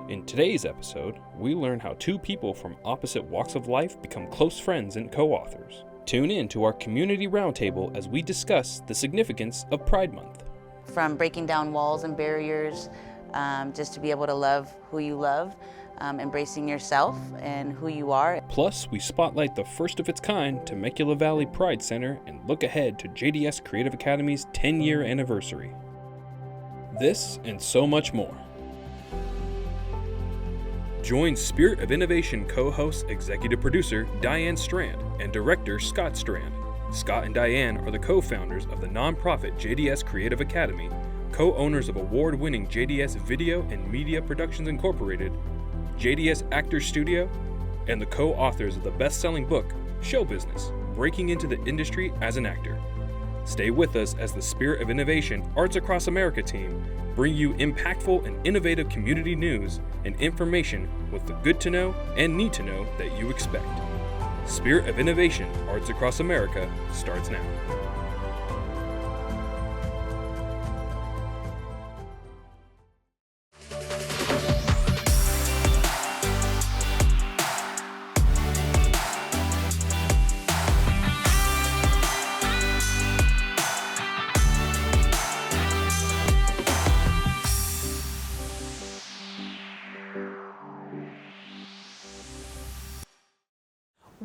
In today's episode, we learn how two people from opposite walks of life become close friends and co-authors. Tune in to our community roundtable as we discuss the significance of Pride Month. From breaking down walls and barriers, just to be able to love who you love, embracing yourself and who you are. Plus, we spotlight the first of its kind Temecula Valley Pride Center and look ahead to JDS Creative Academy's 10-year anniversary. This and so much more. Join Spirit of Innovation co-host, executive producer Diane Strand and director Scott Strand. Scott and Diane are the co-founders of the nonprofit JDS Creative Academy, co-owners of award-winning JDS Video and Media Productions Incorporated, JDS Actors Studio, and the co-authors of the best-selling book, Show Business, Breaking into the Industry as an Actor. Stay with us as the Spirit of Innovation Arts Across America team bring you impactful and innovative community news and information with the good to know and need to know that you expect. Spirit of Innovation Arts Across America starts now.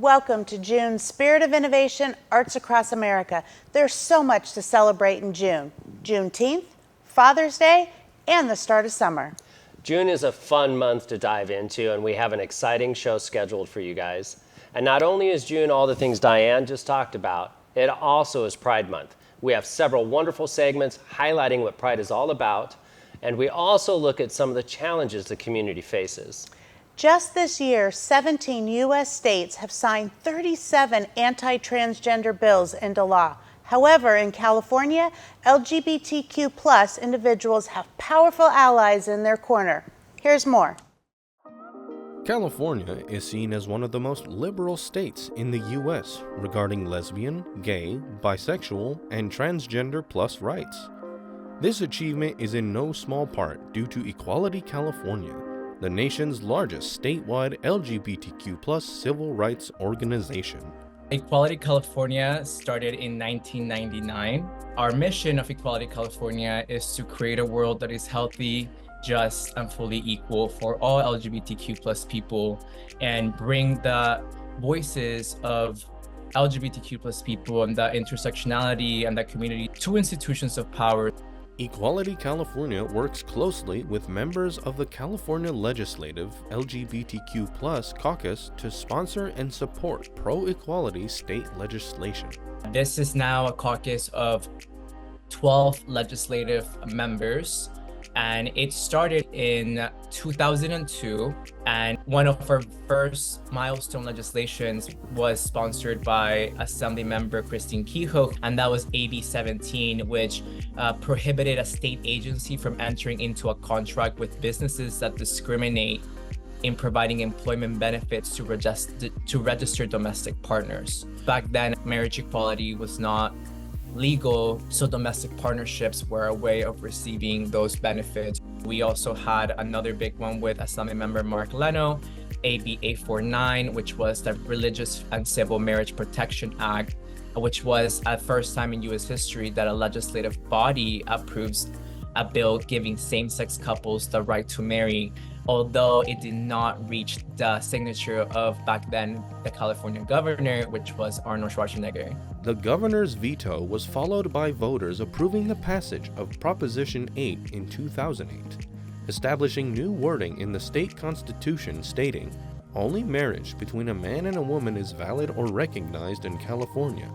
Welcome to June's Spirit of Innovation Arts Across America. There's so much to celebrate in June. Juneteenth, Father's Day, and the start of summer. June is a fun month to dive into, and we have an exciting show scheduled for you guys. And not only is June all the things Diane just talked about, it also is Pride Month. We have several wonderful segments highlighting what Pride is all about, and we also look at some of the challenges the community faces. Just this year, 17 U.S. states have signed 37 anti-transgender bills into law. However, in California, LGBTQ Plus individuals have powerful allies in their corner. Here's more. California is seen as one of the most liberal states in the U.S. regarding lesbian, gay, bisexual, and transgender plus rights. This achievement is in no small part due to Equality California, the nation's largest statewide LGBTQ plus civil rights organization. Equality California started in 1999. Our mission of Equality California is to create a world that is healthy, just, and fully equal for all LGBTQ plus people, and bring the voices of LGBTQ plus people and the intersectionality and the community to institutions of power. Equality California works closely with members of the California Legislative LGBTQ Plus Caucus to sponsor and support pro-equality state legislation. This is now a caucus of 12 legislative members, and it started in 2002, and one of our first milestone legislations was sponsored by Assembly Member Christine Kehoe, and that was AB 17, which prohibited a state agency from entering into a contract with businesses that discriminate in providing employment benefits to register domestic partners. Back then, marriage equality was not legal, so domestic partnerships were a way of receiving those benefits. We also had another big one with Assembly Member Mark Leno, AB 849, which was the Religious and Civil Marriage Protection Act, which was the first time in U.S. history that a legislative body approves a bill giving same-sex couples the right to marry, although it did not reach the signature of, back then, the California governor, which was Arnold Schwarzenegger. The governor's veto was followed by voters approving the passage of Proposition 8 in 2008, establishing new wording in the state constitution stating, "Only marriage between a man and a woman is valid or recognized in California."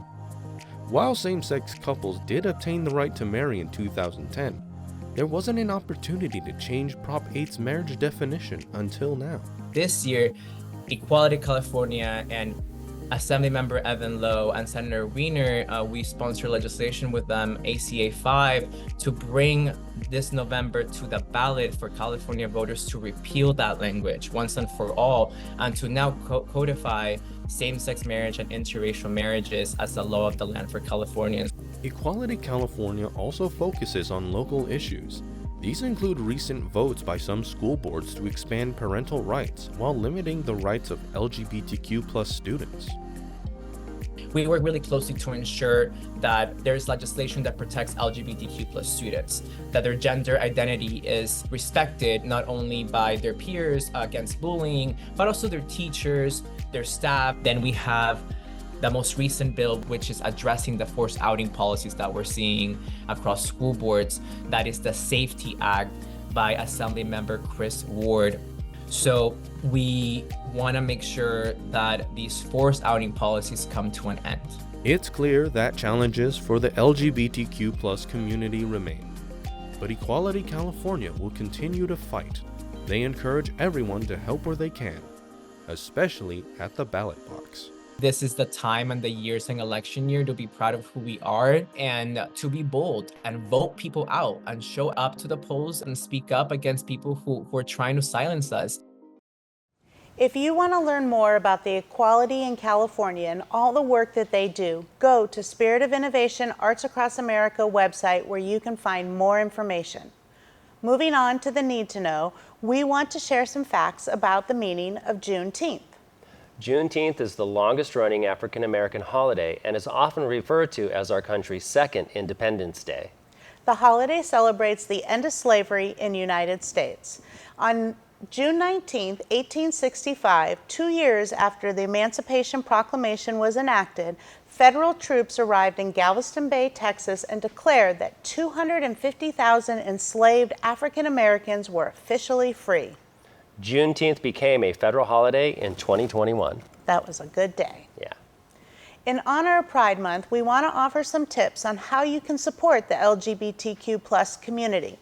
While same-sex couples did obtain the right to marry in 2010, there wasn't an opportunity to change Prop 8's marriage definition until now. This year, Equality California and Assemblymember Evan Lowe and Senator Wiener, we sponsor legislation with them, ACA 5, to bring this November to the ballot for California voters to repeal that language once and for all, and to now codify same-sex marriage and interracial marriages as the law of the land for Californians. Equality California also focuses on local issues, These include recent votes by some school boards to expand parental rights while limiting the rights of LGBTQ plus students. We work really closely to ensure that there's legislation that protects LGBTQ plus students, that their gender identity is respected not only by their peers against bullying, but also their teachers, their staff. Then we have the most recent bill, which is addressing the forced outing policies that we're seeing across school boards. That is the Safety Act by Assemblymember Chris Ward. So we want to make sure that these forced outing policies come to an end. It's clear that challenges for the LGBTQ plus community remain, but Equality California will continue to fight. They encourage everyone to help where they can, especially at the ballot box. This is the time and the year saying election year to be proud of who we are and to be bold and vote people out and show up to the polls and speak up against people who are trying to silence us. If you want to learn more about the Equality in California and all the work that they do, go to Spirit of Innovation Arts Across America website where you can find more information. Moving on to the need to know, we want to share some facts about the meaning of Juneteenth. Juneteenth is the longest-running African-American holiday and is often referred to as our country's second Independence Day. The holiday celebrates the end of slavery in the United States. On June 19, 1865, 2 years after the Emancipation Proclamation was enacted, federal troops arrived in Galveston Bay, Texas, and declared that 250,000 enslaved African Americans were officially free. Juneteenth became a federal holiday in 2021. That was a good day. Yeah. In honor of Pride Month, we want to offer some tips on how you can support the LGBTQ plus community.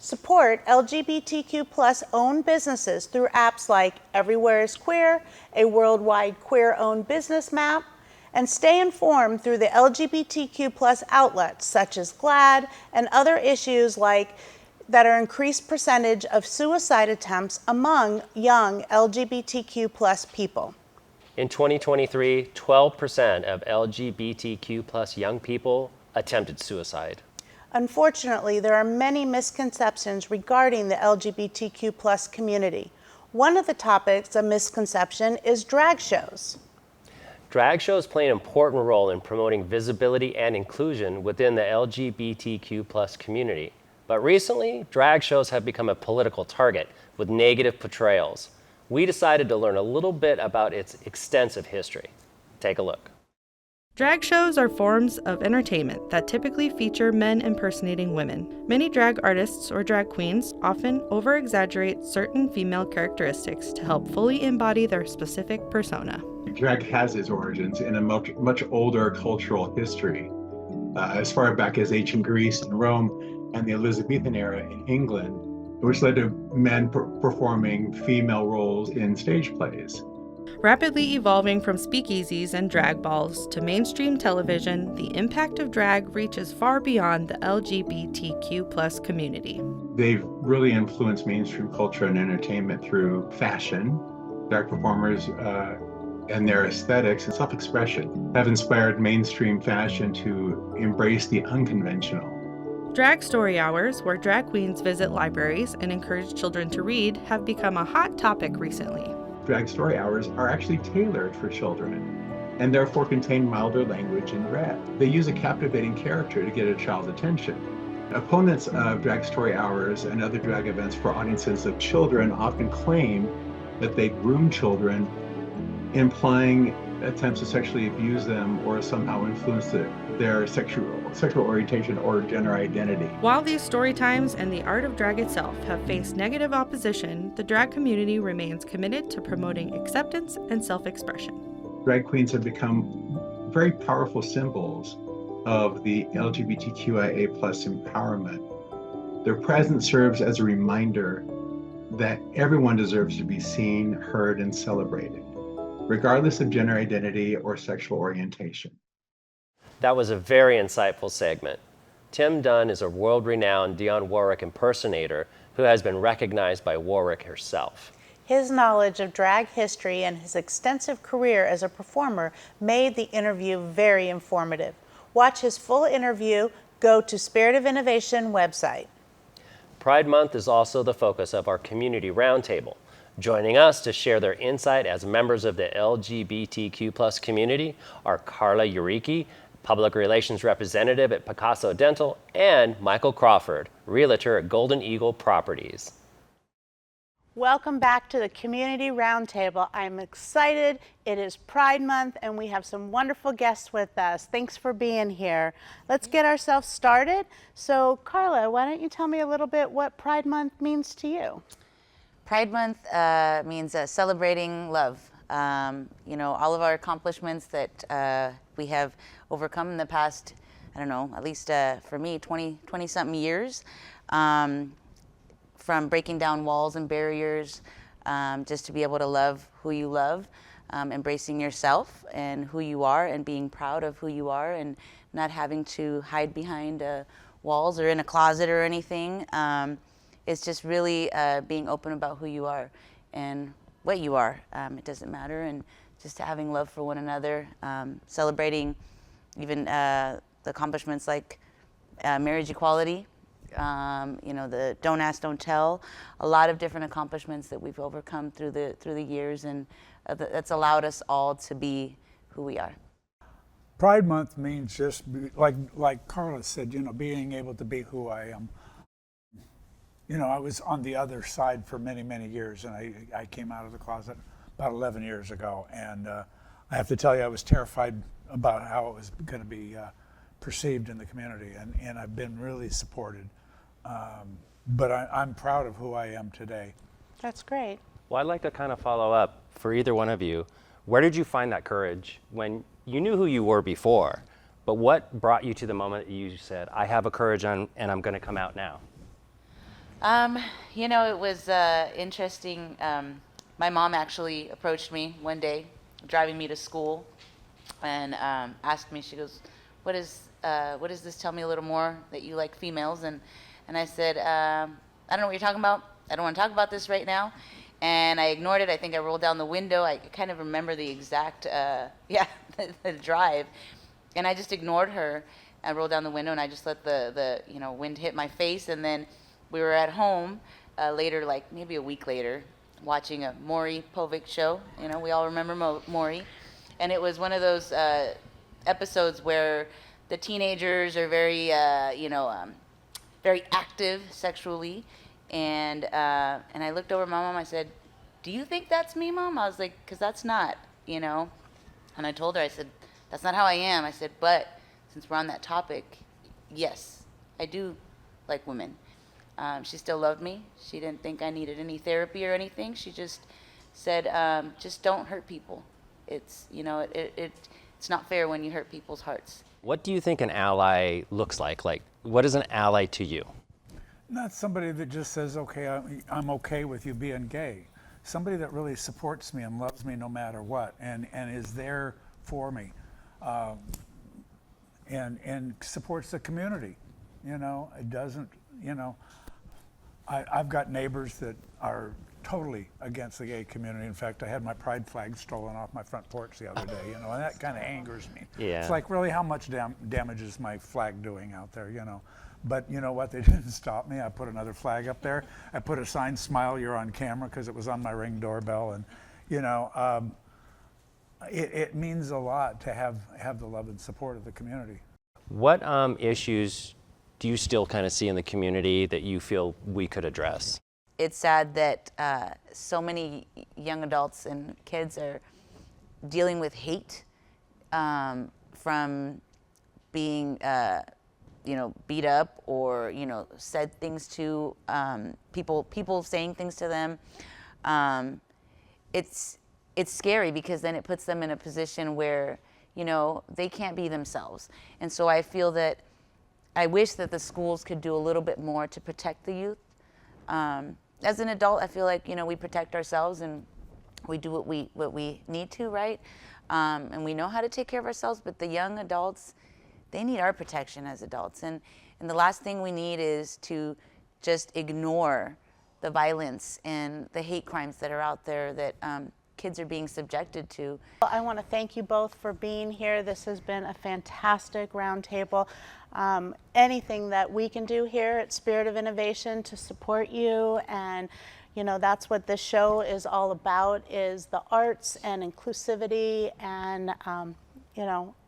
Support LGBTQ plus owned businesses through apps like Everywhere is Queer, a worldwide queer-owned business map, and stay informed through the LGBTQ plus outlets such as GLAAD and other issues like that are increased percentage of suicide attempts among young LGBTQ plus people. In 2023, 12% of LGBTQ plus young people attempted suicide. Unfortunately, there are many misconceptions regarding the LGBTQ plus community. One of the topics of misconception is drag shows. Drag shows play an important role in promoting visibility and inclusion within the LGBTQ plus community. But recently, drag shows have become a political target with negative portrayals. We decided to learn a little bit about its extensive history. Take a look. Drag shows are forms of entertainment that typically feature men impersonating women. Many drag artists or drag queens often over-exaggerate certain female characteristics to help fully embody their specific persona. Drag has its origins in a much older cultural history, as far back as ancient Greece and Rome and the Elizabethan era in England, which led to men performing female roles in stage plays. Rapidly evolving from speakeasies and drag balls to mainstream television, the impact of drag reaches far beyond the LGBTQ plus community. They've really influenced mainstream culture and entertainment through fashion. Drag performers and their aesthetics and self-expression have inspired mainstream fashion to embrace the unconventional. Drag story hours, where drag queens visit libraries and encourage children to read, have become a hot topic recently. Drag story hours are actually tailored for children and therefore contain milder language and drag. They use a captivating character to get a child's attention. Opponents of drag story hours and other drag events for audiences of children often claim that they groom children, implying attempts to sexually abuse them or somehow influence their sexual orientation or gender identity. While these story times and the art of drag itself have faced negative opposition, the drag community remains committed to promoting acceptance and self-expression. Drag queens have become very powerful symbols of the LGBTQIA plus empowerment. Their presence serves as a reminder that everyone deserves to be seen, heard, and celebrated, regardless of gender identity or sexual orientation. That was a very insightful segment. Tim Dunn is a world-renowned Dionne Warwick impersonator who has been recognized by Warwick herself. His knowledge of drag history and his extensive career as a performer made the interview very informative. Watch his full interview, go to Spirit of Innovation website. Pride Month is also the focus of our Community Roundtable. Joining us to share their insight as members of the LGBTQ Plus community are Carla Uricki, Public Relations Representative at Picasso Dental, and Michael Crawford, Realtor at Golden Eagle Properties. Welcome back to the Community Roundtable. I'm excited. It is Pride Month and we have some wonderful guests with us. Thanks for being here. Let's get ourselves started. So Carla, why don't you tell me a little bit what Pride Month means to you? Pride Month means celebrating love. You know, all of our accomplishments that we have overcome in the past, I don't know, at least for me, 20-something years. From breaking down walls and barriers, just to be able to love who you love, embracing yourself and who you are and being proud of who you are and not having to hide behind walls or in a closet or anything. It's just really being open about who you are and what you are. It doesn't matter, and just having love for one another, celebrating even the accomplishments like marriage equality, you know, the don't ask, don't tell, a lot of different accomplishments that we've overcome through the years, and that's allowed us all to be who we are. Pride Month means just like Carla said, you know, being able to be who I am. You know, I was on the other side for many, many years, and I came out of the closet about 11 years ago, and I have to tell you, I was terrified about how it was going to be perceived in the community, and I've been really supported. But I'm proud of who I am today. That's great. Well, I'd like to kind of follow up for either one of you. Where did you find that courage when you knew who you were before, but what brought you to the moment that you said, I have a courage and I'm going to come out now? You know, it was interesting. My mom actually approached me one day, driving me to school, and asked me, she goes, what does this tell me a little more that you like females? And I said, I don't know what you're talking about. I don't want to talk about this right now. And I ignored it. I think I rolled down the window. I kind of remember the exact, the drive. And I just ignored her. I rolled down the window and I just let the wind hit my face. And then we were at home later, like maybe a week later, watching a Maury Povich show. You know, we all remember Maury. And it was one of those episodes where the teenagers are very, very active sexually. And I looked over at my mom. I said, do you think that's me, Mom? I was like, because that's not, you know. And I told her, I said, that's not how I am. I said, but since we're on that topic, yes, I do like women. She still loved me. She didn't think I needed any therapy or anything. She just said, just don't hurt people. It's, you know, it's not fair when you hurt people's hearts. What do you think an ally looks like? Like, what is an ally to you? Not somebody that just says, okay, I'm okay with you being gay. Somebody that really supports me and loves me no matter what, and is there for me, and supports the community. You know, it doesn't, you know, I've got neighbors that are totally against the gay community. In fact, I had my pride flag stolen off my front porch the other day, you know, and that kind of angers me. Yeah. It's like, really, how much damage is my flag doing out there, you know? But you know what, they didn't stop me. I put another flag up there. I put a sign, smile, you're on camera, because it was on my Ring doorbell. And you know, it means a lot to have the love and support of the community. What issues do you still kind of see in the community that you feel we could address? It's sad that so many young adults and kids are dealing with hate from being beat up or, you know, said things to people saying things to them. It's scary because then it puts them in a position where, you know, they can't be themselves. And so I feel that I wish that the schools could do a little bit more to protect the youth. As an adult, I feel like, you know, we protect ourselves and we do what we need to, right? And we know how to take care of ourselves, but the young adults, they need our protection as adults. And the last thing we need is to just ignore the violence and the hate crimes that are out there that kids are being subjected to. Well, I want to thank you both for being here. This has been a fantastic roundtable. Anything that we can do here at Spirit of Innovation to support you, and that's what this show is all about, is the arts and inclusivity. And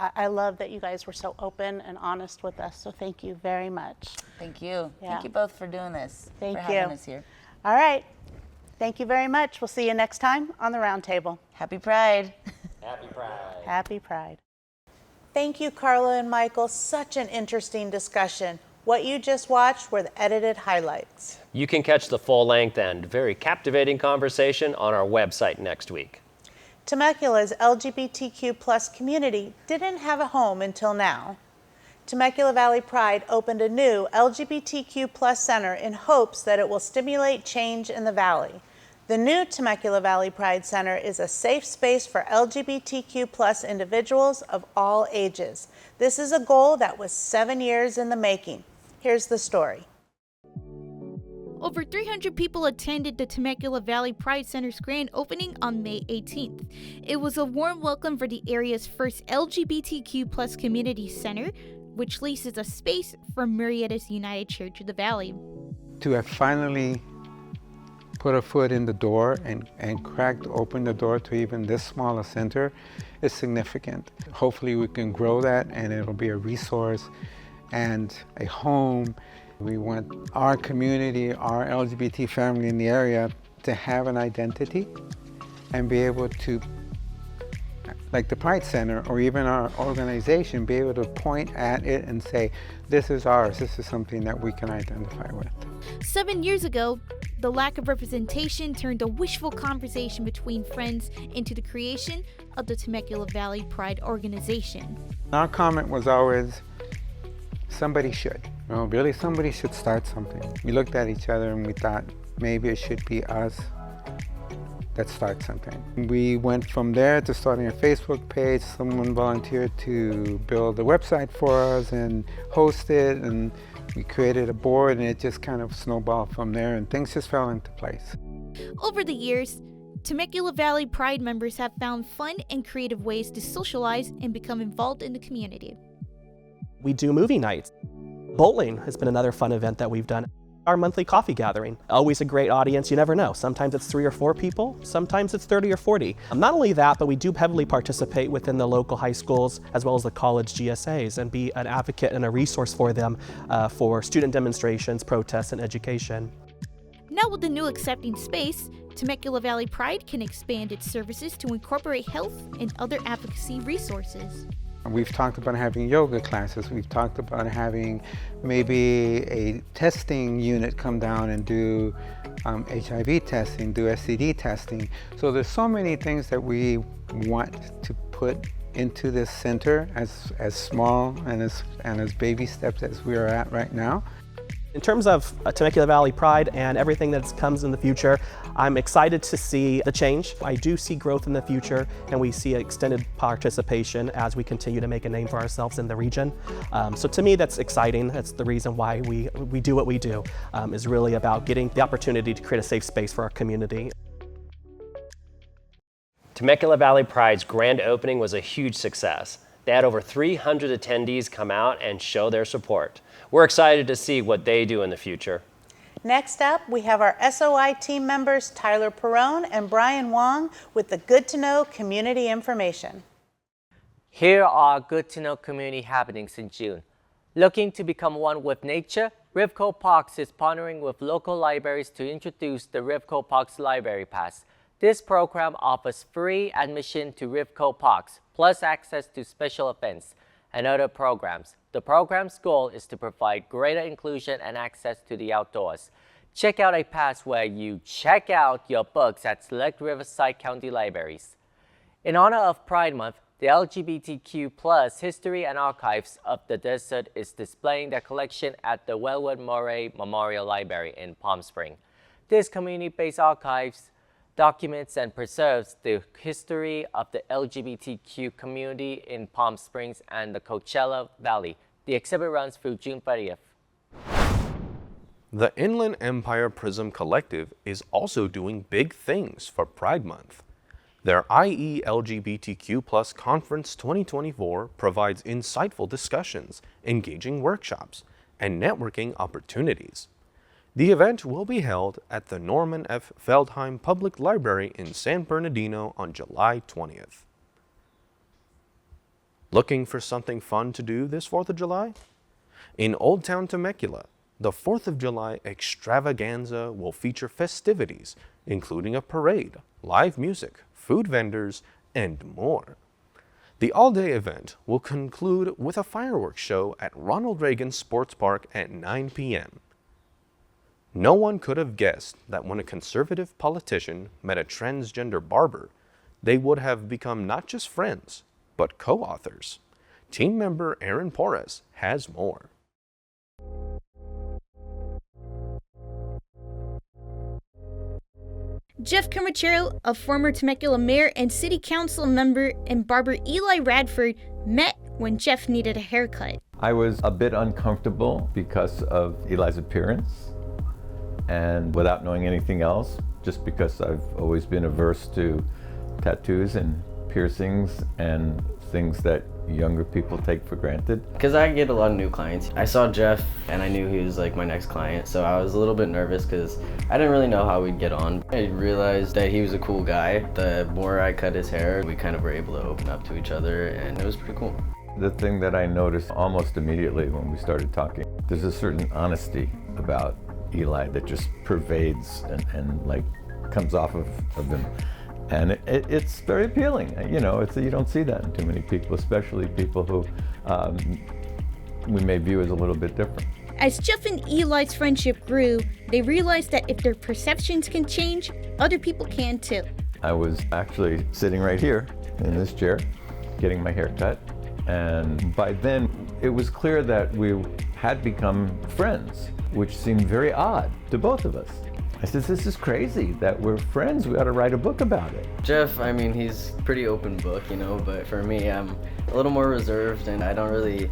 I love that you guys were so open and honest with us. So thank you very much. Thank you. Yeah. Thank you both for doing this. Thank for you. having us here. All right. Thank you very much. We'll see you next time on the roundtable. Happy Pride. Happy Pride. Happy Pride. Thank you, Carla and Michael. Such an interesting discussion. What you just watched were the edited highlights. You can catch the full-length and very captivating conversation on our website next week. Temecula's LGBTQ Plus community didn't have a home until now. Temecula Valley Pride opened a new LGBTQ Plus center in hopes that it will stimulate change in the valley. The new Temecula Valley Pride Center is a safe space for LGBTQ Plus individuals of all ages. This is a goal that was 7 years in the making. Here's the story. Over 300 people attended the Temecula Valley Pride Center's grand opening on May 18th. It was a warm welcome for the area's first LGBTQ Plus community center, which leases a space from Murrieta's United Church of the Valley. To have finally put a foot in the door and cracked open the door to even this small a center is significant. Hopefully we can grow that, and it'll be a resource and a home. We want our community, our LGBT family in the area, to have an identity and be able to, like the Pride Center or even our organization, be able to point at it and say, this is ours, this is something that we can identify with. 7 years ago, the lack of representation turned a wishful conversation between friends into the creation of the Temecula Valley Pride organization. Our comment was always, somebody should. Really, somebody should start something. We looked at each other and we thought, maybe it should be us that start something. We went from there to starting a Facebook page. Someone volunteered to build a website for us and host it, and we created a board, and it just kind of snowballed from there, and things just fell into place. Over the years, Temecula Valley Pride members have found fun and creative ways to socialize and become involved in the community. We do movie nights. Bowling has been another fun event that we've done. Our monthly coffee gathering, always a great audience, you never know. Sometimes it's 3 or 4 people, sometimes it's 30 or 40. Not only that, but we do heavily participate within the local high schools as well as the college GSAs and be an advocate and a resource for them for student demonstrations, protests, and education. Now with the new accepting space, Temecula Valley Pride can expand its services to incorporate health and other advocacy resources. We've talked about having yoga classes. We've talked about having maybe a testing unit come down and do HIV testing, do STD testing. So there's so many things that we want to put into this center, as small and as baby steps as we are at right now. In terms of Temecula Valley Pride and everything that comes in the future, I'm excited to see the change. I do see growth in the future, and we see extended participation as we continue to make a name for ourselves in the region. So to me, that's exciting. That's the reason why we do what we do, is really about getting the opportunity to create a safe space for our community. Temecula Valley Pride's grand opening was a huge success. They had over 300 attendees come out and show their support. We're excited to see what they do in the future. Next up, we have our SOI team members Tyler Perrone and Brian Wong with the Good to Know community information. Here are Good to Know community happenings in June. Looking to become one with nature, RivcoParks is partnering with local libraries to introduce the RivcoParks Library Pass. This program offers free admission to RivcoParks, plus access to special events and other programs. The program's goal is to provide greater inclusion and access to the outdoors. Check out a pass where you check out your books at select Riverside County libraries. In honor of Pride Month, the LGBTQ Plus History and Archives of the Desert is displaying their collection at the Welwood Murray Memorial Library in Palm Springs. This community-based archives documents and preserves the history of the LGBTQ community in Palm Springs and the Coachella Valley. The exhibit runs through June 30th. The Inland Empire Prism Collective is also doing big things for Pride Month. Their IE LGBTQ Plus Conference 2024 provides insightful discussions, engaging workshops, and networking opportunities. The event will be held at the Norman F. Feldheym Public Library in San Bernardino on July 20th. Looking for something fun to do this 4th of July? In Old Town Temecula, the 4th of July extravaganza will feature festivities, including a parade, live music, food vendors, and more. The all-day event will conclude with a fireworks show at Ronald Reagan Sports Park at 9 p.m. No one could have guessed that when a conservative politician met a transgender barber, they would have become not just friends, but co-authors. Team member Aaron Porras has more. Jeff Camachero, a former Temecula mayor and city council member, and barber Eli Radford met when Jeff needed a haircut. I was a bit uncomfortable because of Eli's appearance, and without knowing anything else, just because I've always been averse to tattoos and piercings and things that younger people take for granted. Because I get a lot of new clients. I saw Jeff and I knew he was like my next client, so I was a little bit nervous because I didn't really know how we'd get on. I realized that he was a cool guy. The more I cut his hair, we kind of were able to open up to each other, and it was pretty cool. The thing that I noticed almost immediately when we started talking, there's a certain honesty about Eli that just pervades and like comes off of him. And it's very appealing. You know, you don't see that in too many people, especially people who we may view as a little bit different. As Jeff and Eli's friendship grew, they realized that if their perceptions can change, other people can too. I was actually sitting right here in this chair, getting my hair cut. And by then, it was clear that we had become friends, which seemed very odd to both of us. I said, this is crazy that we're friends. We ought to write a book about it. Jeff, I mean, he's pretty open book, you know, but for me, I'm a little more reserved and I don't really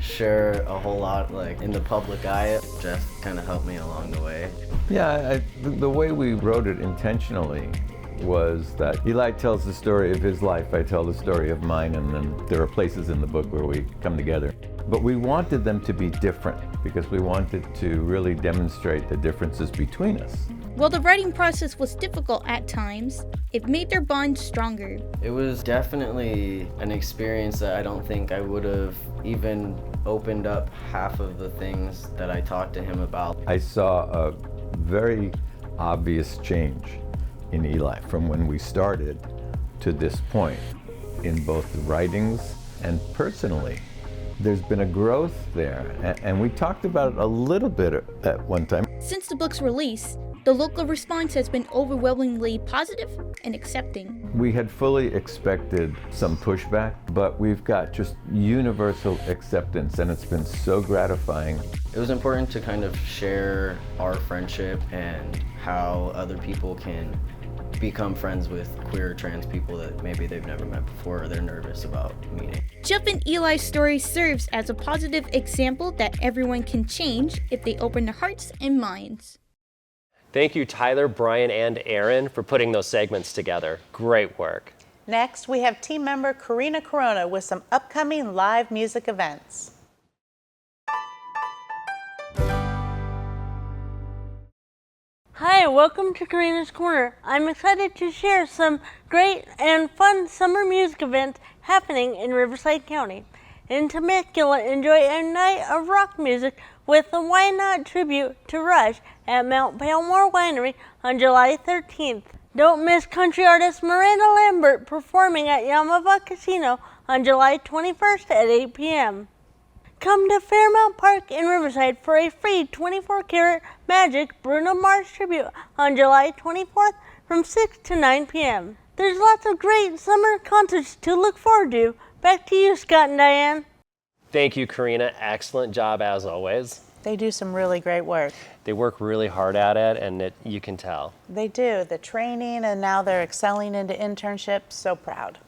share a whole lot like in the public eye. Jeff kind of helped me along the way. Yeah, the way we wrote it intentionally was that Eli tells the story of his life, I tell the story of mine, and then there are places in the book where we come together. But we wanted them to be different because we wanted to really demonstrate the differences between us. While the writing process was difficult at times, it made their bond stronger. It was definitely an experience that I don't think I would have even opened up half of the things that I talked to him about. I saw a very obvious change in Eli from when we started to this point in both the writings and personally. There's been a growth there, and we talked about it a little bit at one time. Since the book's release, the local response has been overwhelmingly positive and accepting. We had fully expected some pushback, but we've got just universal acceptance, and it's been so gratifying. It was important to kind of share our friendship and how other people can become friends with queer trans people that maybe they've never met before or they're nervous about meeting. Jeff and Eli's story serves as a positive example that everyone can change if they open their hearts and minds. Thank you, Tyler, Brian, and Aaron for putting those segments together. Great work. Next, we have team member Karina Corona with some upcoming live music events. Hi, welcome to Karina's Corner. I'm excited to share some great and fun summer music events happening in Riverside County. In Temecula, enjoy a night of rock music with the Why Not tribute to Rush at Mount Palomar Winery on July 13th. Don't miss country artist Miranda Lambert performing at Yamava Casino on July 21st at 8 p.m. Come to Fairmount Park in Riverside for a free 24-karat Magic Bruno Mars tribute on July 24th from 6 to 9 p.m. There's lots of great summer concerts to look forward to. Back to you, Scott and Diane. Thank you, Karina. Excellent job as always. They do some really great work. They work really hard at it, and you can tell. They do. The training, and now they're excelling into internships. So proud.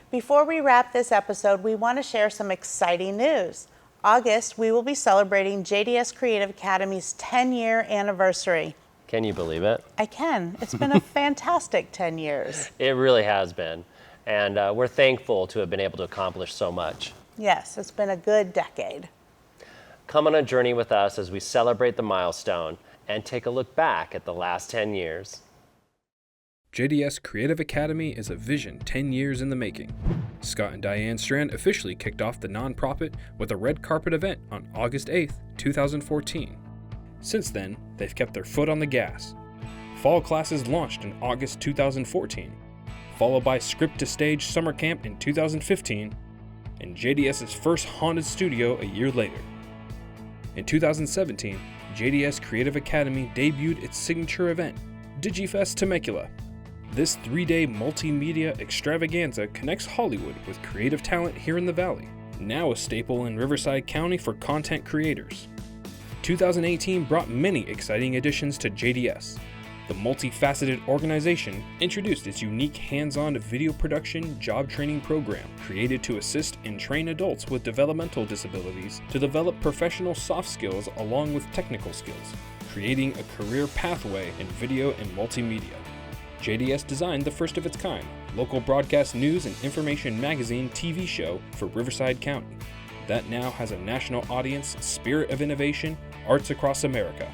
Before we wrap this episode, we want to share some exciting news. August, we will be celebrating JDS Creative Academy's 10-year anniversary. Can you believe it? I can. It's been a fantastic 10 years. It really has been. And we're thankful to have been able to accomplish so much. Yes, it's been a good decade. Come on a journey with us as we celebrate the milestone and take a look back at the last 10 years. JDS Creative Academy is a vision 10 years in the making. Scott and Diane Strand officially kicked off the nonprofit with a red carpet event on August 8th, 2014. Since then, they've kept their foot on the gas. Fall classes launched in August 2014, followed by Script to Stage Summer Camp in 2015, and JDS's first haunted studio a year later. In 2017, JDS Creative Academy debuted its signature event, DigiFest Temecula. This 3-day multimedia extravaganza connects Hollywood with creative talent here in the Valley, now a staple in Riverside County for content creators. 2018 brought many exciting additions to JDS. The multifaceted organization introduced its unique hands-on video production job training program created to assist and train adults with developmental disabilities to develop professional soft skills along with technical skills, creating a career pathway in video and multimedia. JDS designed the first of its kind, local broadcast news and information magazine TV show for Riverside County that now has a national audience, Spirit of Innovation, Arts Across America.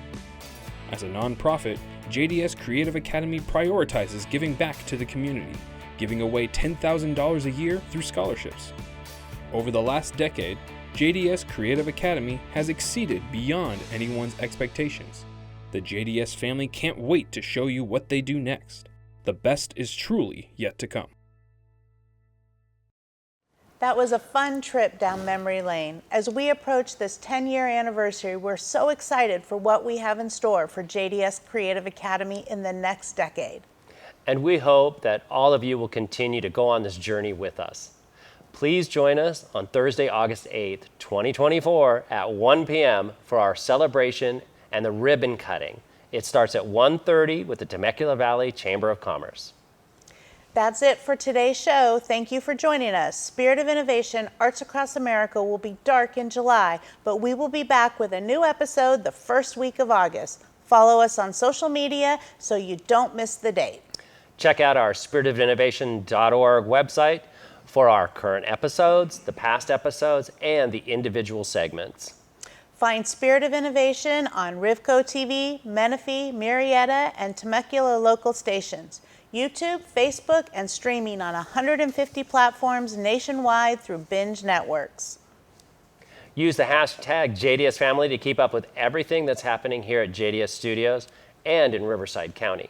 As a nonprofit, JDS Creative Academy prioritizes giving back to the community, giving away $10,000 a year through scholarships. Over the last decade, JDS Creative Academy has exceeded beyond anyone's expectations. The JDS family can't wait to show you what they do next. The best is truly yet to come. That was a fun trip down memory lane. As we approach this 10-year anniversary, we're so excited for what we have in store for JDS Creative Academy in the next decade. And we hope that all of you will continue to go on this journey with us. Please join us on Thursday, August 8th, 2024 at 1 p.m. for our celebration and the ribbon cutting. It starts at 1:30 with the Temecula Valley Chamber of Commerce. That's it for today's show. Thank you for joining us. Spirit of Innovation, Arts Across America will be dark in July, but we will be back with a new episode the first week of August. Follow us on social media so you don't miss the date. Check out our spiritofinnovation.org website for our current episodes, the past episodes, and the individual segments. Find Spirit of Innovation on Rivco TV, Menifee, Murrieta, and Temecula local stations, YouTube, Facebook, and streaming on 150 platforms nationwide through Binge Networks. Use the hashtag JDSFamily to keep up with everything that's happening here at JDS Studios and in Riverside County.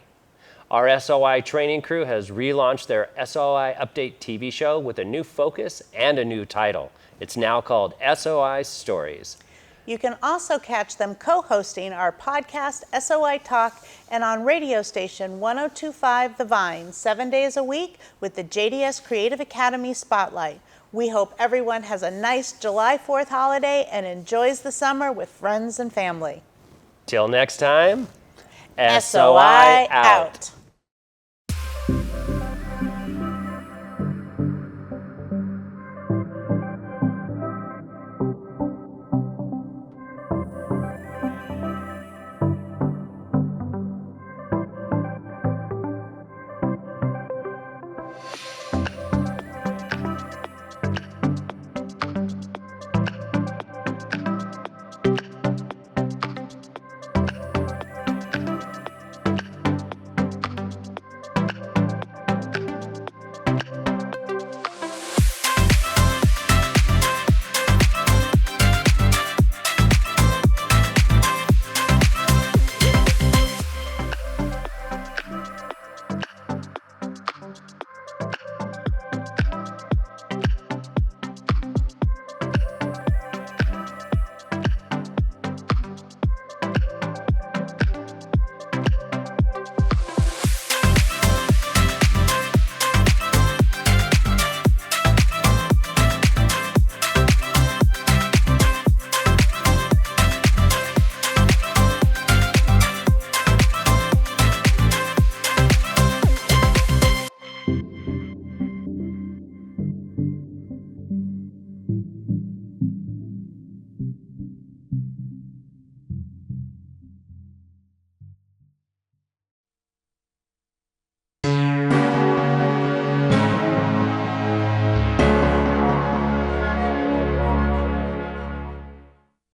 Our SOI training crew has relaunched their SOI Update TV show with a new focus and a new title. It's now called SOI Stories. You can also catch them co-hosting our podcast, SOI Talk, and on radio station 1025 The Vine, 7 days a week with the JDS Creative Academy Spotlight. We hope everyone has a nice July 4th holiday and enjoys the summer with friends and family. Till next time, SOI out.